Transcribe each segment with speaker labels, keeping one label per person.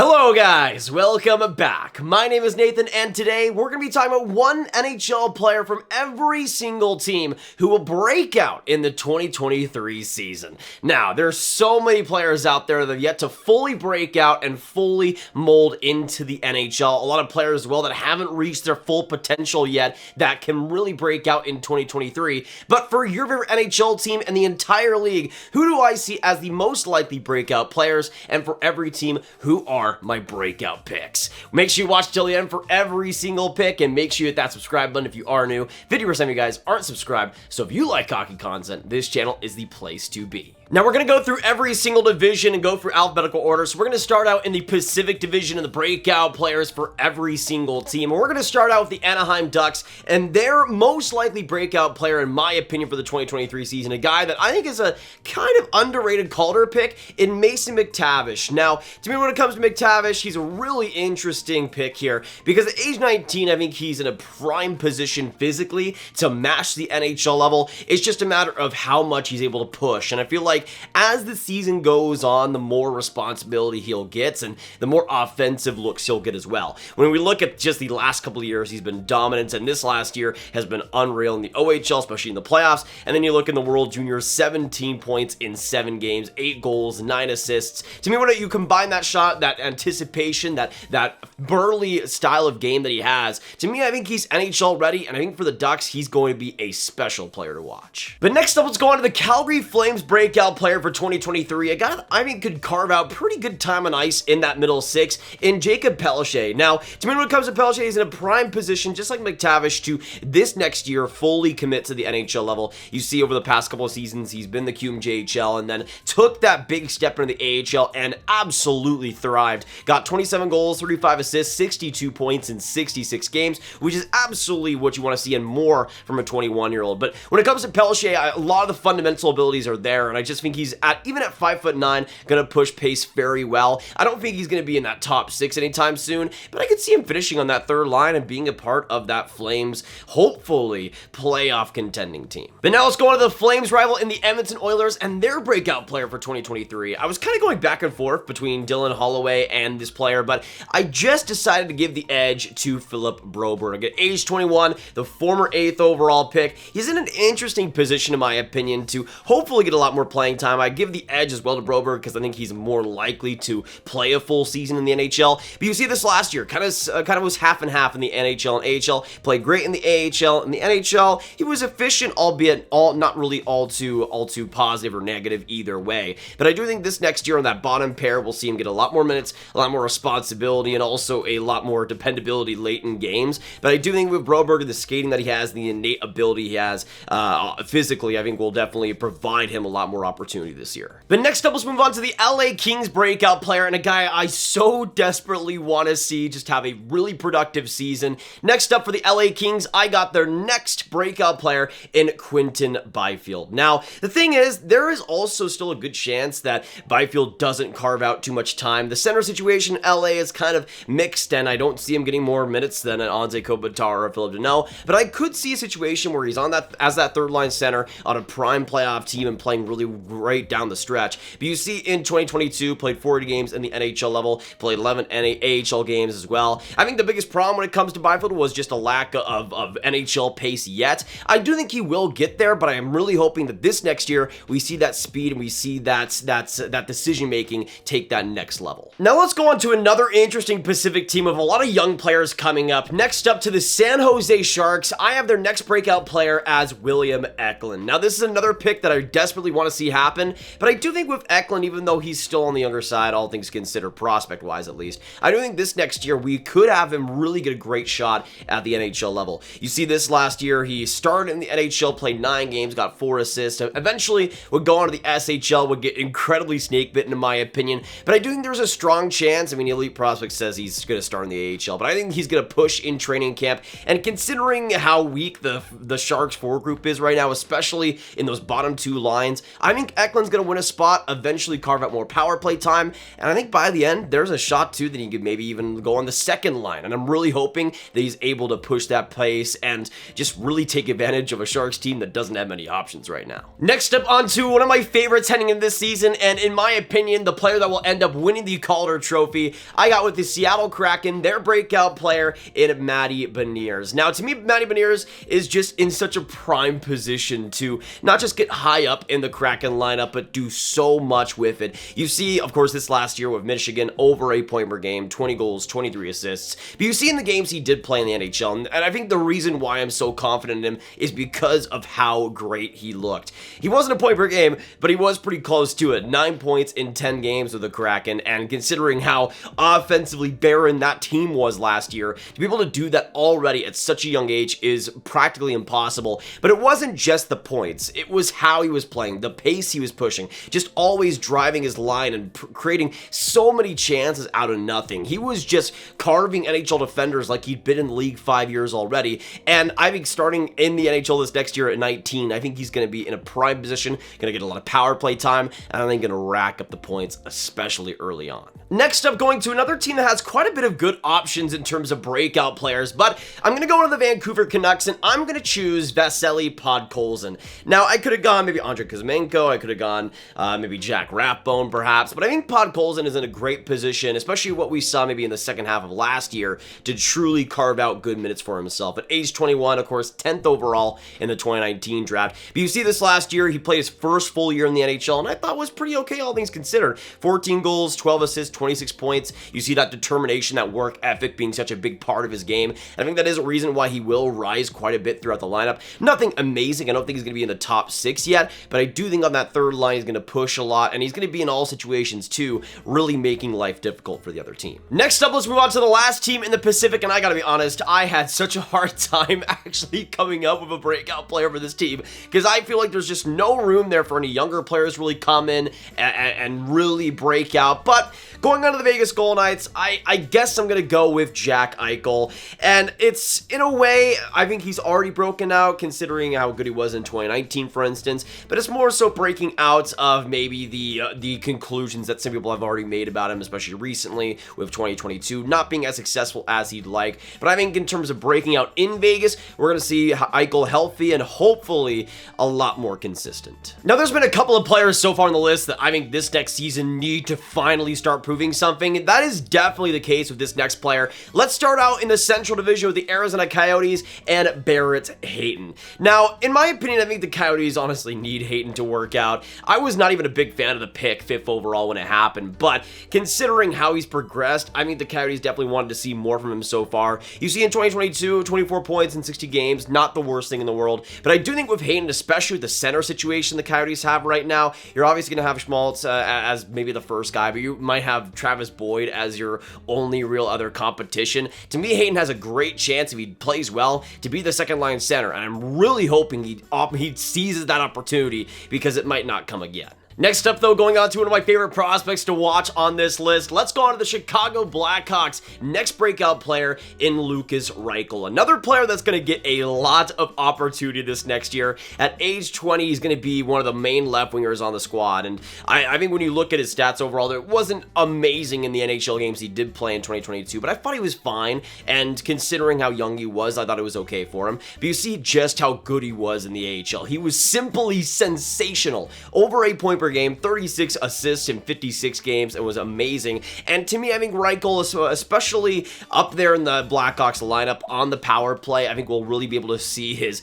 Speaker 1: Hello guys, welcome back. My name is Nathan and today we're going to be talking about one NHL player from every single team who will break out in the 2023 season. Now, there's so many players out there that have yet to fully break out and fully mold into the NHL. A lot of players as well that haven't reached their full potential yet that can really break out in 2023. But for your favorite NHL team and the entire league, who do I see as the most likely breakout players? And for every team, who are my breakout picks? Make sure you watch till the end for every single pick, and make sure you hit that subscribe button if you are new. 50% of you guys aren't subscribed, so if you like hockey content, this channel is the place to be. Now we're going to go through every single division and go through alphabetical order. So we're going to start out in the Pacific Division and the breakout players for every single team. And we're going to start out with the Anaheim Ducks and their most likely breakout player, in my opinion, for the 2023 season. A guy that I think is a kind of underrated Calder pick in Mason McTavish. Now, to me, when it comes to McTavish, he's a really interesting pick here because at age 19, I think he's in a prime position physically to match the NHL level. It's just a matter of how much he's able to push. And I feel like as the season goes on, the more responsibility he'll get and the more offensive looks he'll get as well. When we look at just the last couple of years, he's been dominant, and this last year has been unreal in the OHL, especially in the playoffs. And then you look in the World Juniors, 17 points in 7 games, 8 goals, 9 assists. To me, when you combine that shot, that anticipation, that burly style of game that he has, to me, I think he's NHL ready, and I think for the Ducks, he's going to be a special player to watch. But next up, let's go on to the Calgary Flames breakout player for 2023. A guy that I think could carve out pretty good time on ice in that middle six in Jacob Pelche. Now, to me, when it comes to Pelche, he's in a prime position, just like McTavish, to this next year fully commit to the NHL level. You see over the past couple of seasons, he's been the QMJHL and then took that big step into the AHL and absolutely thrived. Got 27 goals, 35 assists, 62 points in 66 games, which is absolutely what you want to see and more from a 21-year-old. But when it comes to Pelche, a lot of the fundamental abilities are there, and I just think he's even at 5'9", gonna push pace very well. I don't think he's gonna be in that top 6 anytime soon, but I could see him finishing on that third line and being a part of that Flames, hopefully, playoff contending team. But now let's go on to the Flames rival in the Edmonton Oilers and their breakout player for 2023. I was kind of going back and forth between Dylan Holloway and this player, but I just decided to give the edge to Philip Broberg. At age 21, the former 8th overall pick, he's in an interesting position, in my opinion, to hopefully get a lot more playing time. I give the edge as well to Broberg because I think he's more likely to play a full season in the NHL. But you see this last year, kind of was half and half in the NHL and AHL. Played great in the AHL. In the NHL, he was efficient, albeit not really all too positive or negative either way. But I do think this next year on that bottom pair, we'll see him get a lot more minutes, a lot more responsibility, and also a lot more dependability late in games. But I do think with Broberg, the skating that he has, the innate ability he has physically, I think will definitely provide him a lot more opportunity this year. But next up, let's move on to the LA Kings breakout player and a guy I so desperately want to see just have a really productive season. Next up for the LA Kings, I got their next breakout player in Quinton Byfield. Now, the thing is, there is also still a good chance that Byfield doesn't carve out too much time. The center situation in LA is kind of mixed, and I don't see him getting more minutes than an Anze Kopitar or Philip Deneau, but I could see a situation where he's on that as that third line center on a prime playoff team and playing really great down the stretch. But you see in 2022, played 40 games in the NHL level, played 11 AHL games as well. I think the biggest problem when it comes to Byfield was just a lack of NHL pace yet. I do think he will get there, but I am really hoping that this next year we see that speed and we see that decision making take that next level. Now let's go on to another interesting Pacific team of a lot of young players coming up. Next up to the San Jose Sharks, I have their next breakout player as William Eklund. Now this is another pick that I desperately want to see happen, but I do think with Eklund, even though he's still on the younger side, all things considered, prospect-wise at least, I do think this next year we could have him really get a great shot at the NHL level. You see this last year, he started in the NHL, played 9 games, got 4 assists, eventually would go on to the SHL, would get incredibly snake-bitten in my opinion, but I do think there's a strong chance. I mean, Elite Prospect says he's going to start in the AHL, but I think he's going to push in training camp, and considering how weak the Sharks forward group is right now, especially in those bottom 2 lines, I think Eklund's going to win a spot, eventually carve out more power play time, and I think by the end, there's a shot too that he could maybe even go on the second line, and I'm really hoping that he's able to push that pace and just really take advantage of a Sharks team that doesn't have many options right now. Next up, onto one of my favorites heading in this season, and in my opinion, the player that will end up winning the Calder Trophy, I got with the Seattle Kraken, their breakout player in MATTY Beniers. Now, to me, MATTY Beniers is just in such a prime position to not just get high up in the Kraken lineup, but do so much with it. You see, of course, this last year with Michigan, over 8 points per game, 20 goals, 23 assists. But you see in the games he did play in the NHL, and I think the reason why I'm so confident in him is because of how great he looked. He wasn't a point per game, but he was pretty close to it. 9 points in 10 games with the Kraken, and considering how offensively barren that team was last year, to be able to do that already at such a young age is practically impossible. But it wasn't just the points, it was how he was playing, the pace he was pushing, just always driving his line and creating so many chances out of nothing. He was just carving NHL defenders like he'd been in the league 5 years already, and I think starting in the NHL this next year at 19, I think he's going to be in a prime position, going to get a lot of power play time, and I think going to rack up the points, especially early on. Next up, going to another team that has quite a bit of good options in terms of breakout players, but I'm going to go to the Vancouver Canucks, and I'm going to choose Vasily Podkolzin. Now, I could have gone maybe Andrei Kuzmenko, I could have gone maybe Jack Rathbone perhaps, but I think Podkolzin is in a great position, especially what we saw maybe in the second half of last year, to truly carve out good minutes for himself. At age 21, of course, 10th overall in the 2019 draft. But you see this last year, he played his first full year in the NHL, and I thought was pretty okay, all things considered. 14 goals, 12 assists, 26 points. You see that determination, that work ethic being such a big part of his game. And I think that is a reason why he will rise quite a bit throughout the lineup. Nothing amazing. I don't think he's going to be in the top 6 yet, but I do think on that third line he's going to push a lot, and he's going to be in all situations too, really making life difficult for the other team. Next up, let's move on to the last team in the Pacific, and I gotta be honest, I had such a hard time actually coming up with a breakout player for this team, because I feel like there's just no room there for any younger players to really come in and really break out. But going on to the Vegas Golden Knights, I guess I'm going to go with Jack Eichel, and it's, in a way, I think he's already broken out considering how good he was in 2019, for instance, but it's more so breaking out of maybe the conclusions that some people have already made about him, especially recently with 2022 not being as successful as he'd like. But I think in terms of breaking out in Vegas, we're going to see Eichel healthy and hopefully a lot more consistent. Now, there's been a couple of players so far on the list that I think this next season need to finally start proving something. That is definitely the case with this next player. Let's start out in the Central Division with the Arizona Coyotes and Barrett Hayton. Now, in my opinion, I think the Coyotes honestly need Hayton to work out. I was not even a big fan of the pick, 5th overall, when it happened, but considering how he's progressed, I think the Coyotes definitely wanted to see more from him so far. You see in 2022, 24 points in 60 games, not the worst thing in the world, but I do think with Hayton, especially with the center situation the Coyotes have right now, you're obviously going to have Schmaltz as maybe the first guy, but you might have Travis Boyd as your only real other competition. To me, Hayton has a great chance, if he plays well, to be the second line center, and I'm really hoping he seizes that opportunity, because it might not come again. Next up, though, going on to one of my favorite prospects to watch on this list, let's go on to the Chicago Blackhawks' next breakout player in Lukas Reichel. Another player that's going to get a lot of opportunity this next year. At age 20, he's going to be one of the main left wingers on the squad, and I think when you look at his stats overall, it wasn't amazing in the NHL games he did play in 2022, but I thought he was fine, and considering how young he was, I thought it was okay for him. But you see just how good he was in the AHL. He was simply sensational. Over 8 points per game, 36 assists in 56 games. It was amazing. And to me, I think Reichel, especially up there in the Blackhawks lineup on the power play, I think we'll really be able to see his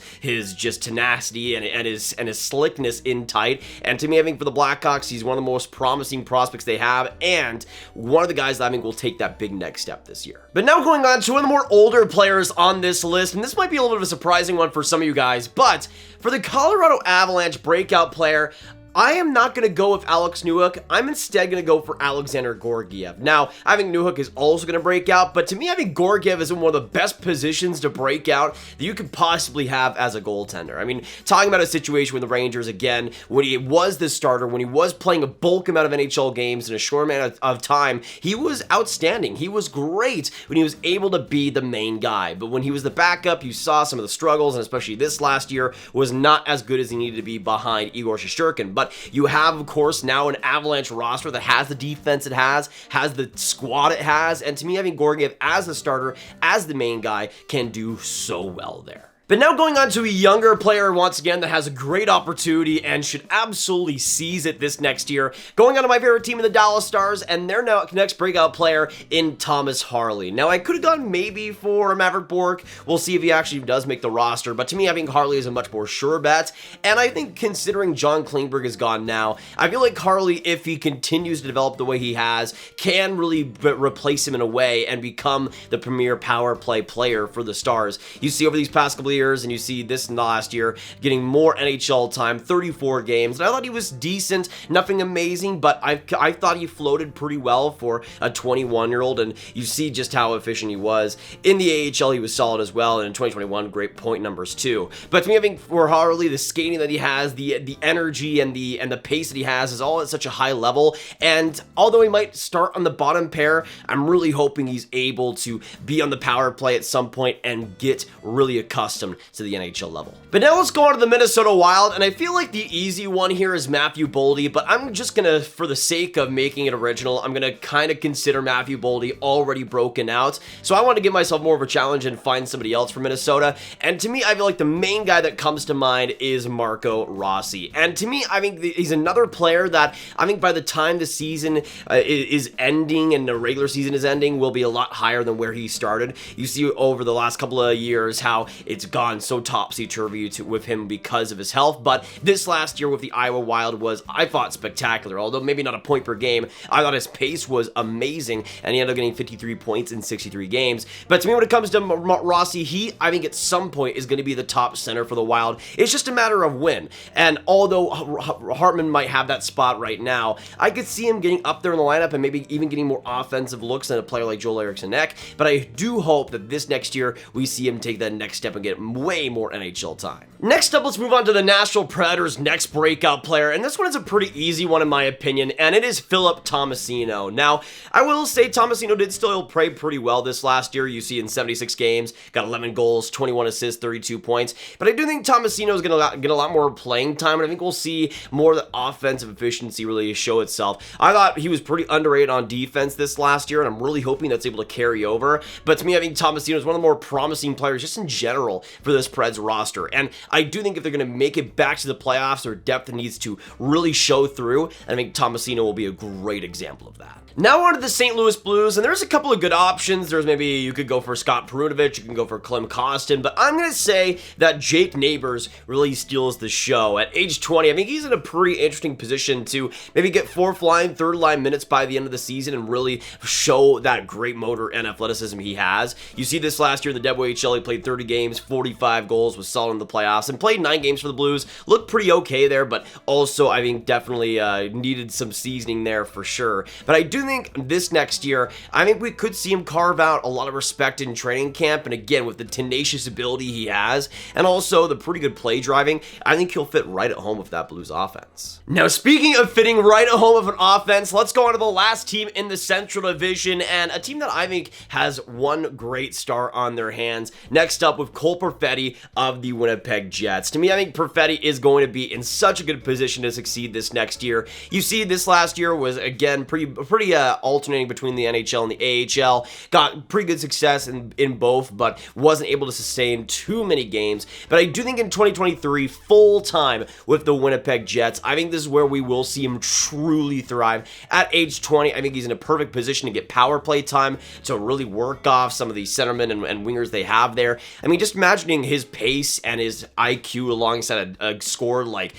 Speaker 1: just tenacity and his slickness in tight. And to me, I think for the Blackhawks, he's one of the most promising prospects they have, and one of the guys that I think will take that big next step this year. But now going on to one of the more older players on this list, and this might be a little bit of a surprising one for some of you guys, but for the Colorado Avalanche breakout player, I am not going to go with Alex Newhook. I'm instead going to go for Alexander Georgiev. Now, I think Newhook is also going to break out, but to me, I think Georgiev is in one of the best positions to break out that you could possibly have as a goaltender. I mean, talking about a situation with the Rangers again, when he was the starter, when he was playing a bulk amount of NHL games in a short amount of time, he was outstanding. He was great when he was able to be the main guy. But when he was the backup, you saw some of the struggles, and especially this last year was not as good as he needed to be behind Igor Shesterkin. But but you have, of course, now an Avalanche roster that has the defense it has the squad it has, and to me, I think Georgiev as the starter, as the main guy, can do so well there. But now going on to a younger player once again that has a great opportunity and should absolutely seize it this next year. Going on to my favorite team in the Dallas Stars, and their next breakout player in Thomas Harley. Now I could have gone maybe for Maverick Bourque. We'll see if he actually does make the roster, but to me I think Harley is a much more sure bet. And I think considering John Klingberg is gone now, I feel like Harley, if he continues to develop the way he has, can really replace him in a way and become the premier power play player for the Stars. You see over these past couple of years, and you see this in the last year, getting more NHL time, 34 games, and I thought he was decent, nothing amazing, but I thought he floated pretty well for a 21-year-old, and you see just how efficient he was. In the AHL, he was solid as well, and in 2021, great point numbers too. But to me, I think for Harley, the skating that he has, the energy and the pace that he has is all at such a high level, and although he might start on the bottom pair, I'm really hoping he's able to be on the power play at some point and get really accustomed to the NHL level. But now let's go on to the Minnesota Wild, and I feel like the easy one here is Matthew Boldy, but I'm just gonna, for the sake of making it original, I'm gonna kind of consider Matthew Boldy already broken out, so I want to give myself more of a challenge and find somebody else for Minnesota, and to me, I feel like the main guy that comes to mind is Marco Rossi, and to me, I think he's another player that I think by the time the season is ending and the regular season is ending, will be a lot higher than where he started. You see over the last couple of years how it's gone so topsy-turvy with him because of his health, but this last year with the Iowa Wild was, I thought, spectacular, although maybe not a point per game. I thought his pace was amazing, and he ended up getting 53 points in 63 games, but to me, when it comes to Rossi, he, I think at some point is going to be the top center for the Wild. It's just a matter of when, and although Hartman might have that spot right now, I could see him getting up there in the lineup and maybe even getting more offensive looks than a player like Joel Eriksson-Ek, but I do hope that this next year we see him take that next step and get way more NHL time. Next up, let's move on to the Nashville Predators' next breakout player, and this one is a pretty easy one in my opinion, and it is Philip Tomasino. Now, I will say Tomasino did still play pretty well this last year. You see in 76 games, got 11 goals, 21 assists, 32 points, but I do think Tomasino is going to get a lot more playing time, and I think we'll see more of the offensive efficiency really show itself. I thought he was pretty underrated on defense this last year, and I'm really hoping that's able to carry over, but to me, I think Tomasino is one of the more promising players just in general for this Preds roster, and I do think if they're going to make it back to the playoffs, their depth needs to really show through, and I think Tomasino will be a great example of that. Now on to the St. Louis Blues, and there's a couple of good options. There's maybe you could go for Scott Perunovich, you can go for Clem Costin, but I'm going to say that Jake Neighbors really steals the show. At age 20, I think he's in a pretty interesting position to maybe get fourth line, third line minutes by the end of the season and really show that great motor and athleticism he has. You see this last year in the WHL, he played 30 games, 45 goals, was solid in the playoffs, and played 9 games for the Blues. Looked pretty okay there, but also I think definitely needed some seasoning there for sure. But I do think this next year, I think we could see him carve out a lot of respect in training camp, and again, with the tenacious ability he has, and also the pretty good play driving, I think he'll fit right at home with that Blues offense. Now, speaking of fitting right at home with an offense, let's go on to the last team in the Central Division, and a team that I think has one great star on their hands. Next up with Cole Perfetti of the Winnipeg Jets. To me, I think Perfetti is going to be in such a good position to succeed this next year. You see, this last year was, again, pretty alternating between the NHL and the AHL. Got pretty good success in both, but wasn't able to sustain too many games. But I do think in 2023, full time with the Winnipeg Jets, I think this is where we will see him truly thrive. At age 20, I think he's in a perfect position to get power play time to really work off some of the centermen and wingers they have there. I mean, just imagining his pace and his IQ alongside a scorer like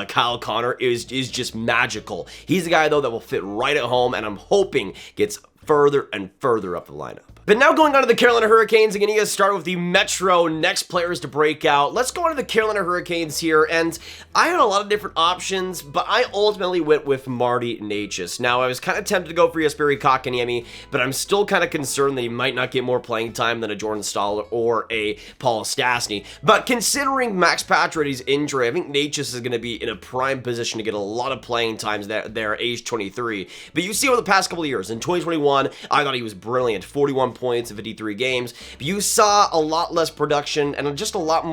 Speaker 1: Kyle Conor is just magical. He's the guy, though, that will fit right at home, and I'm hoping gets further and further up the lineup. But now going on to the Carolina Hurricanes, again, you guys start with the Metro next players to break out. Let's go on to the Carolina Hurricanes here, and I had a lot of different options, but I ultimately went with Marty Necas. Now, I was kind of tempted to go for Jesperi Kotkaniemi, but I'm still kind of concerned that he might not get more playing time than a Jordan Stahl or a Paul Stastny. But considering Max Pacioretty's injury, I think Necas is going to be in a prime position to get a lot of playing times there at age 23. But you see over the past couple of years, in 2021, 2021, I thought he was brilliant. 41 points in 53 games. But you saw a lot less production and just a lot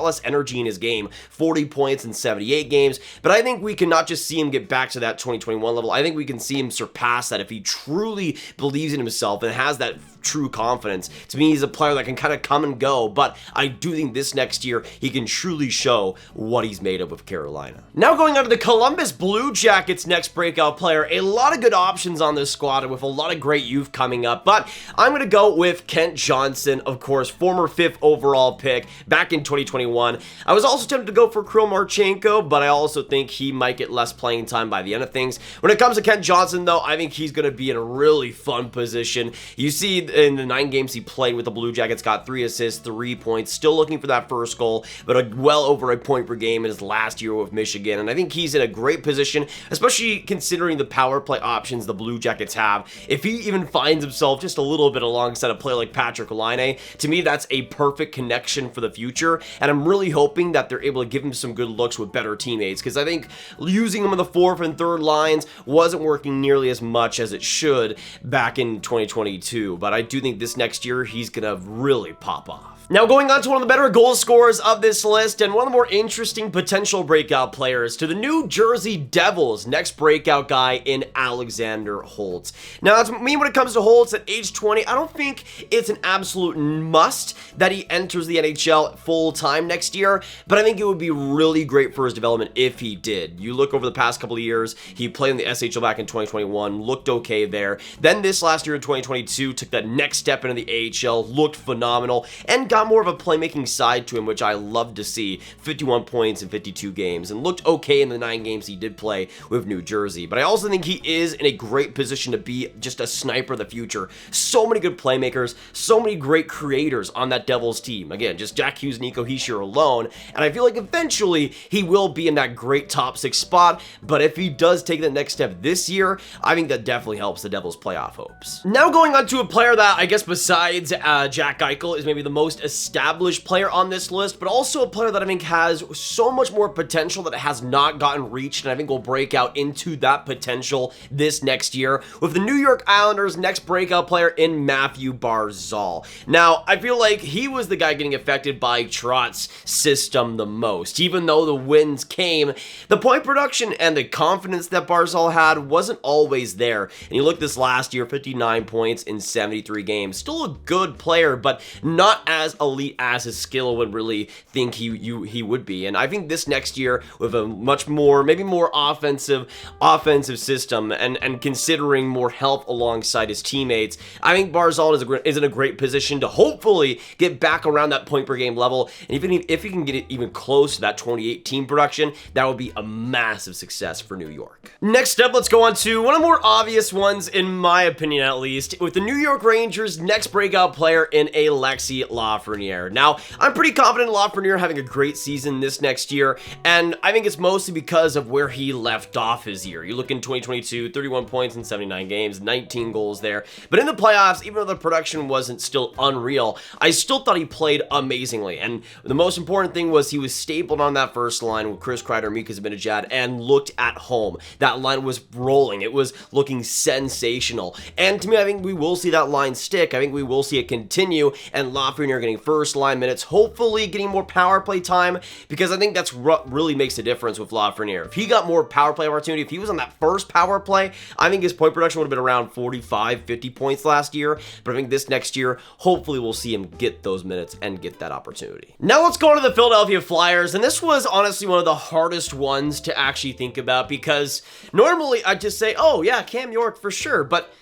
Speaker 1: less energy in his game. 40 points in 78 games. But I think we can not just see him get back to that 2021 level. I think we can see him surpass that if he truly believes in himself and has that true confidence. To me, he's a player that can kind of come and go, but I do think this next year he can truly show what he's made of with Carolina. Now going on to the Columbus Blue Jackets' next breakout player. A lot of good options on this squad with a lot of great youth coming up, but I'm going to go with Kent Johnson, of course, former 5th overall pick back in 2021. I was also tempted to go for Miroschnichenko, but I also think he might get less playing time by the end of things. When it comes to Kent Johnson, though, I think he's going to be in a really fun position. You see in the 9 games he played with the Blue Jackets, got 3 assists, 3 points, still looking for that first goal, but well over a point per game in his last year with Michigan, and I think he's in a great position, especially considering the power play options the Blue Jackets have. If he even finds himself just a little bit alongside a player like Patrick Laine, to me that's a perfect connection for the future, and I'm really hoping that they're able to give him some good looks with better teammates, because I think using him on the 4th and 3rd lines wasn't working nearly as much as it should back in 2022, but I do think this next year he's gonna really pop off. Now going on to one of the better goal scorers of this list and one of the more interesting potential breakout players, to the New Jersey Devils' next breakout guy in Alexander Holtz. Now that's me when it comes to Holtz at age 20. I don't think it's an absolute must that he enters the NHL full-time next year, but I think it would be really great for his development if he did. You look over the past couple of years, he played in the SHL back in 2021, looked okay there. Then this last year in 2022, took that next step into the AHL, looked phenomenal, and got more of a playmaking side to him, which I love to see. 51 points in 52 games, and looked okay in the 9 games he did play with New Jersey. But I also think he is in a great position to be just a sniper of the future. So many good playmakers, so many great creators on that Devils team. Again, just Jack Hughes, Nico Hischier alone, and I feel like eventually he will be in that great top 6 spot, but if he does take the next step this year, I think that definitely helps the Devils' playoff hopes. Now going on to a player that I guess besides Jack Eichel is maybe the most established player on this list, but also a player that I think has so much more potential that it has not gotten reached, and I think will break out into that potential this next year with the New York Islanders' next breakout player in Matthew Barzal. Now, I feel like he was the guy getting affected by Trott's system the most. Even though the wins came, the point production and the confidence that Barzal had wasn't always there. And you look this last year, 59 points in 73 games. Still a good player, but not as elite as his skill would really think he would be. And I think this next year with a much more, maybe more offensive system and considering more help alongside his teammates, I think Barzal is in a great position to hopefully get back around that point per game level. And even if he can get it even close to that 2018 production, that would be a massive success for New York. Next up, let's go on to one of the more obvious ones, in my opinion at least, with the New York Rangers' next breakout player in Alexis Lafreniere. Now, I'm pretty confident in Lafreniere having a great season this next year, and I think it's mostly because of where he left off his year. You look in 2022, 31 points in 79 games, 19 goals there, but in the playoffs, even though the production wasn't still unreal, I still thought he played amazingly, and the most important thing was he was stapled on that first line with Chris Kreider, Mika Zibanejad, and looked at home. That line was rolling. It was looking sensational, and to me, I think we will see that line stick. I think we will see it continue, and Lafreniere getting first line minutes, hopefully getting more power play time, because I think that's what really makes a difference with Lafreniere. If he got more power play opportunity, if he was on that first power play, I think his point production would have been around 45, 50 points last year, but I think this next year, hopefully we'll see him get those minutes and get that opportunity. Now let's go on to the Philadelphia Flyers, and this was honestly one of the hardest ones to actually think about, because normally I'd just say, oh yeah, Cam York for sure, but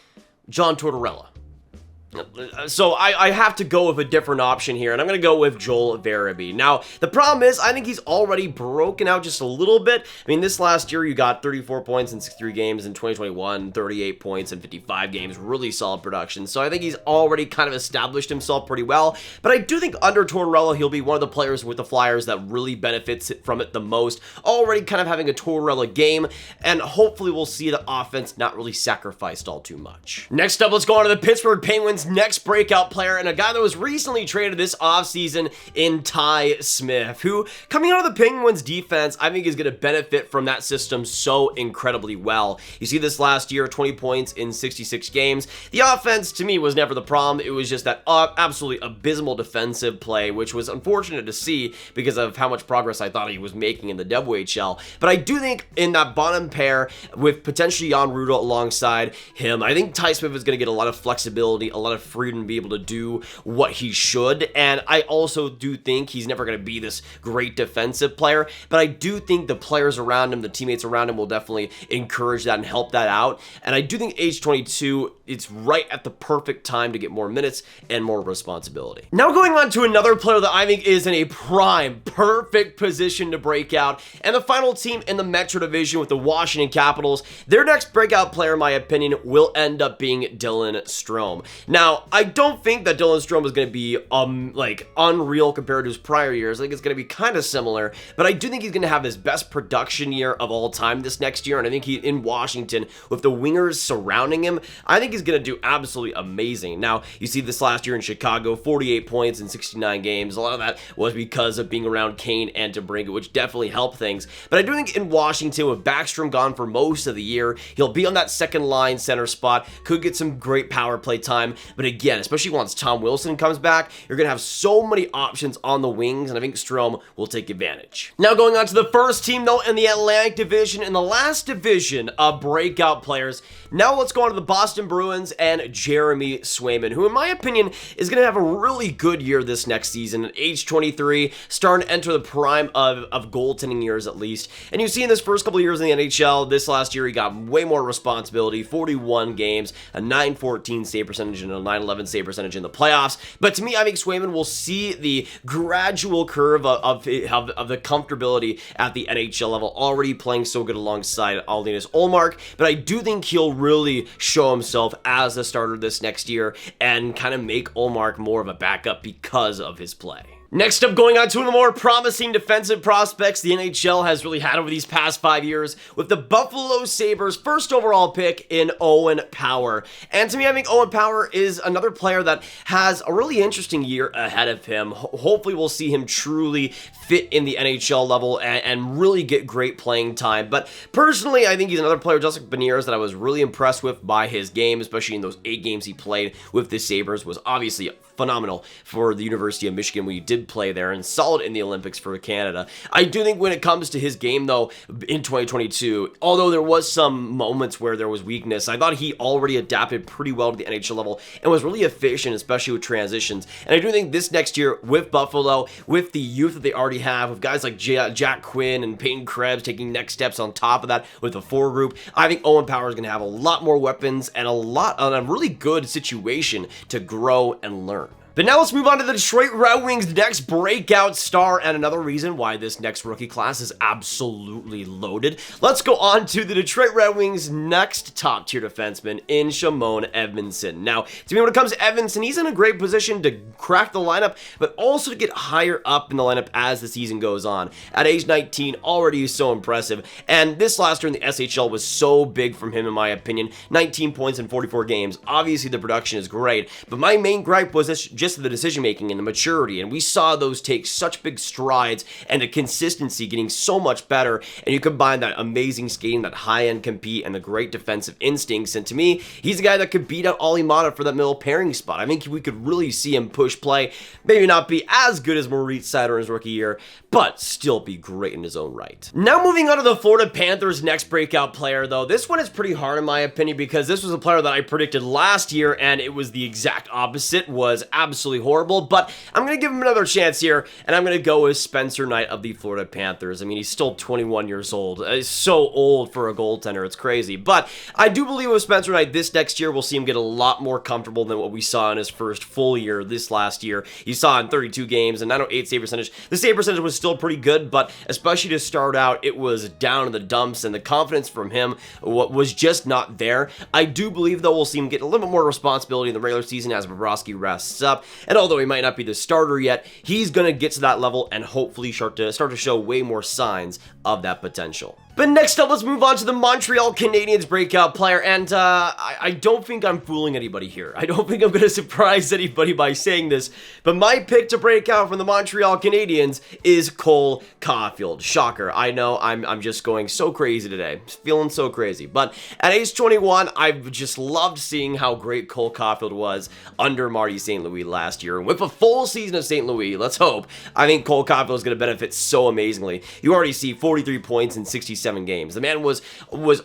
Speaker 1: John Tortorella. So I have to go with a different option here, and I'm going to go with Joel Verity. Now, the problem is, I think he's already broken out just a little bit. I mean, this last year, you got 34 points in 63 games. In 2021, 38 points in 55 games. Really solid production. So I think he's already kind of established himself pretty well. But I do think under Tortorella, he'll be one of the players with the Flyers that really benefits from it the most. Already kind of having a Tortorella game, and hopefully we'll see the offense not really sacrificed all too much. Next up, let's go on to the Pittsburgh Penguins Penguins' next breakout player, and a guy that was recently traded this offseason in Ty Smith, who, coming out of the Penguins' defense, I think is going to benefit from that system so incredibly well. You see this last year, 20 points in 66 games. The offense, to me, was never the problem. It was just that absolutely abysmal defensive play, which was unfortunate to see because of how much progress I thought he was making in the WHL. But I do think in that bottom pair, with potentially Jan Rutta alongside him, I think Ty Smith is going to get a lot of flexibility, a lot of freedom to be able to do what he should. And I also do think he's never going to be this great defensive player, but I do think the players around him, the teammates around him, will definitely encourage that and help that out. And I do think age 22, it's right at the perfect time to get more minutes and more responsibility. Now going on to another player that I think is in a prime, perfect position to break out, and the final team in the Metro Division with the Washington Capitals. Their next breakout player, in my opinion, will end up being Dylan Strome. Now, I don't think that Dylan Strome is going to be like unreal compared to his prior years. I think it's going to be kind of similar, but I do think he's going to have his best production year of all time this next year, and I think he, in Washington, with the wingers surrounding him, I think he's going to do absolutely amazing. Now, you see this last year in Chicago, 48 points in 69 games. A lot of that was because of being around Kane and DeBrincat, which definitely helped things. But I do think in Washington, with Backstrom gone for most of the year, he'll be on that second line center spot, could get some great power play time. But again, especially once Tom Wilson comes back, you're going to have so many options on the wings, and I think Strome will take advantage. Now going on to the first team, though, in the Atlantic Division, in the last division of breakout players. Now let's go on to the Boston Bruins and Jeremy Swayman, who in my opinion is going to have a really good year this next season. At age 23, starting to enter the prime of goaltending years at least. And you see in this first couple of years in the NHL, this last year he got way more responsibility, 41 games, a 914 save percentage and a 911 save percentage in the playoffs. But to me, I think Swayman will see the gradual curve of the comfortability at the NHL level, already playing so good alongside Linus Ullmark. But I do think he'll really show himself as a starter this next year and kind of make Ullmark more of a backup because of his play. Next up, going on to one of the more promising defensive prospects the NHL has really had over these past 5 years, with the Buffalo Sabres' first overall pick in Owen Power. And to me, I think Owen Power is another player that has a really interesting year ahead of him. Hopefully, we'll see him truly fit in the NHL level and really get great playing time. But personally, I think he's another player just like Beniers that I was really impressed with by his game, especially in those 8 games he played with the Sabres. Was obviously phenomenal for the University of Michigan when he did play there, and solid in the Olympics for Canada. I do think when it comes to his game, though, in 2022, although there was some moments where there was weakness, I thought he already adapted pretty well to the NHL level and was really efficient, especially with transitions. And I do think this next year with Buffalo, with the youth that they already have, with guys like Jack Quinn and Peyton Krebs taking next steps on top of that with the 4 group, I think Owen Power is going to have a lot more weapons and a really good situation to grow and learn. But now let's move on to the Detroit Red Wings' next breakout star, and another reason why this next rookie class is absolutely loaded. Let's go on to the Detroit Red Wings' next top-tier defenseman in Shimon Edvinsson. Now, to me, when it comes to Edvinsson, he's in a great position to crack the lineup, but also to get higher up in the lineup as the season goes on. At age 19, already so impressive, and this last year in the SHL was so big from him, in my opinion. 19 points in 44 games. Obviously, the production is great, but my main gripe was this just the decision making and the maturity, and we saw those take such big strides and the consistency getting so much better. And you combine that amazing skating, that high-end compete, and the great defensive instincts, and to me, he's a guy that could beat out Olli Maatta for that middle pairing spot. I think we could really see him push play, maybe not be as good as Moritz Seider in his rookie year, but still be great in his own right. Now moving on to the Florida Panthers' next breakout player, though. This one is pretty hard in my opinion because this was a player that I predicted last year, and it was the exact opposite, was absolutely horrible, but I'm going to give him another chance here, and I'm going to go with Spencer Knight of the Florida Panthers. I mean, he's still 21 years old. He's so old for a goaltender. It's crazy, but I do believe with Spencer Knight this next year, we'll see him get a lot more comfortable than what we saw in his first full year this last year. You saw in 32 games and 908 save percentage. The save percentage was still pretty good, but especially to start out, it was down in the dumps, and the confidence from him was just not there. I do believe, though, we'll see him get a little bit more responsibility in the regular season as Bobrovsky rests up, and although he might not be the starter yet, he's going to get to that level and hopefully start to show way more signs of that potential. But next up, let's move on to the Montreal Canadiens breakout player, and I don't think I'm fooling anybody here. I don't think I'm going to surprise anybody by saying this, but my pick to break out from the Montreal Canadiens is Cole CAUFIELD. Shocker. I know, I'm just going so crazy today. Feeling so crazy. But at age 21, I've just loved seeing how great Cole CAUFIELD was under Marty St. Louis last year. And with a full season of St. Louis, let's hope, I think Cole CAUFIELD is going to benefit so amazingly. You already see 43 points in 67 games. The man was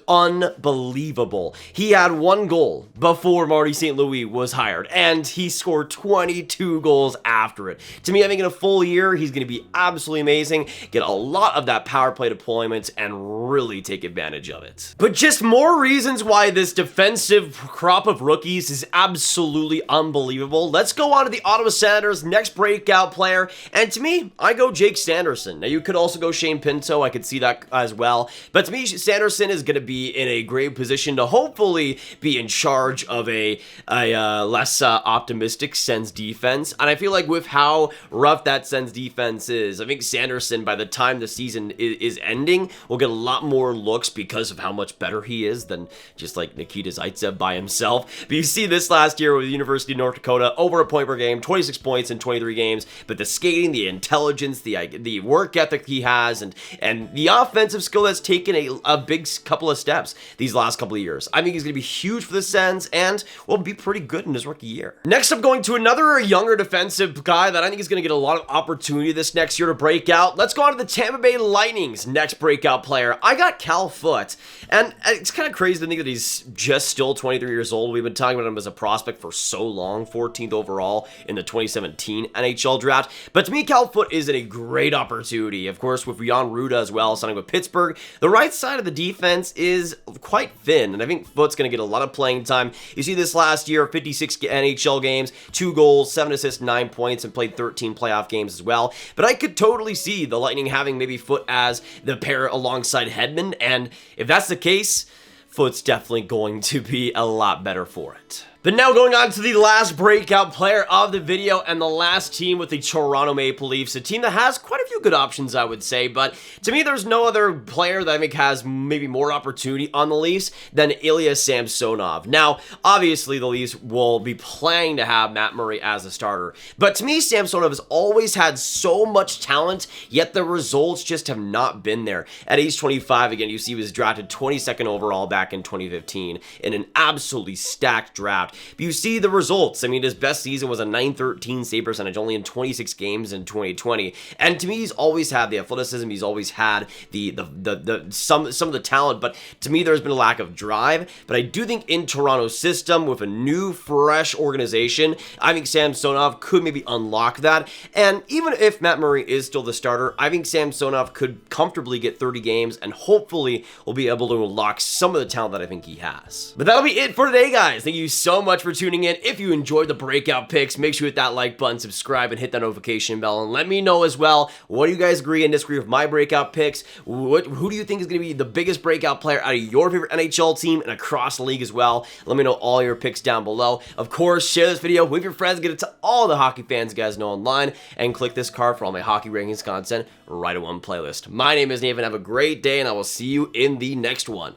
Speaker 1: unbelievable. He had 1 goal before Marty St. Louis was hired, and he scored 22 goals after it. To me, I think in a full year, he's going to be absolutely amazing, get a lot of that power play deployment, and really take advantage of it. But just more reasons why this defensive crop of rookies is absolutely unbelievable. Let's go on to the Ottawa Senators' next breakout player, and to me, I go Jake Sanderson. Now, you could also go Shane Pinto. I could see that as well. But to me, Sanderson is going to be in a great position to hopefully be in charge of a less optimistic Sens defense. And I feel like with how rough that Sens defense is, I think Sanderson, by the time the season is ending, will get a lot more looks because of how much better he is than just like Nikita Zaitsev by himself. But you see this last year with the University of North Dakota, over a point per game, 26 points in 23 games. But the skating, the intelligence, the work ethic he has, and the offensive skill that's taken a big couple of steps these last couple of years. I think he's going to be huge for the Sens and will be pretty good in his rookie year. Next up, going to another younger defensive guy that I think is going to get a lot of opportunity this next year to break out. Let's go on to the Tampa Bay Lightning's next breakout player. I got Cal Foote, and it's kind of crazy to think that he's just still 23 years old. We've been talking about him as a prospect for so long, 14th overall in the 2017 NHL draft. But to me, Cal Foote is a great opportunity. Of course, with Jan Ruda as well, signing with Pittsburgh, the right side of the defense is quite thin, and I think Foote's going to get a lot of playing time. You see this last year, 56 NHL games, 2 goals, 7 assists, 9 points, and played 13 playoff games as well. But I could totally see the Lightning having maybe Foote as the pair alongside Hedman, and if that's the case, Foote's definitely going to be a lot better for it. But now going on to the last breakout player of the video and the last team with the Toronto Maple Leafs, a team that has quite a few good options, I would say, but to me, there's no other player that I think has maybe more opportunity on the Leafs than Ilya Samsonov. Now, obviously, the Leafs will be planning to have Matt Murray as a starter, but to me, Samsonov has always had so much talent, yet the results just have not been there. At age 25, again, you see he was drafted 22nd overall back in 2015 in an absolutely stacked draft. But you see the results. I mean, his best season was a .913 save percentage only in 26 games in 2020. And to me, he's always had the athleticism. He's always had some of the talent. But to me, there's been a lack of drive. But I do think in Toronto's system, with a new, fresh organization, I think Samsonov could maybe unlock that. And even if Matt Murray is still the starter, I think Samsonov could comfortably get 30 games and hopefully will be able to unlock some of the talent that I think he has. But that'll be it for today, guys. Thank you so much for tuning in. If you enjoyed the breakout picks, make sure you hit that like button, subscribe, and hit that notification bell, and let me know as well, what do you guys agree and disagree with my breakout picks? Who do you think is going to be the biggest breakout player out of your favorite NHL team and across the league as well? Let me know all your picks down below. Of course, share this video with your friends, get it to all the hockey fans you guys know online, and click this card for all my hockey rankings content right at one playlist. My name is Nathan. Have a great day, and I will see you in the next one.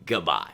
Speaker 1: Goodbye.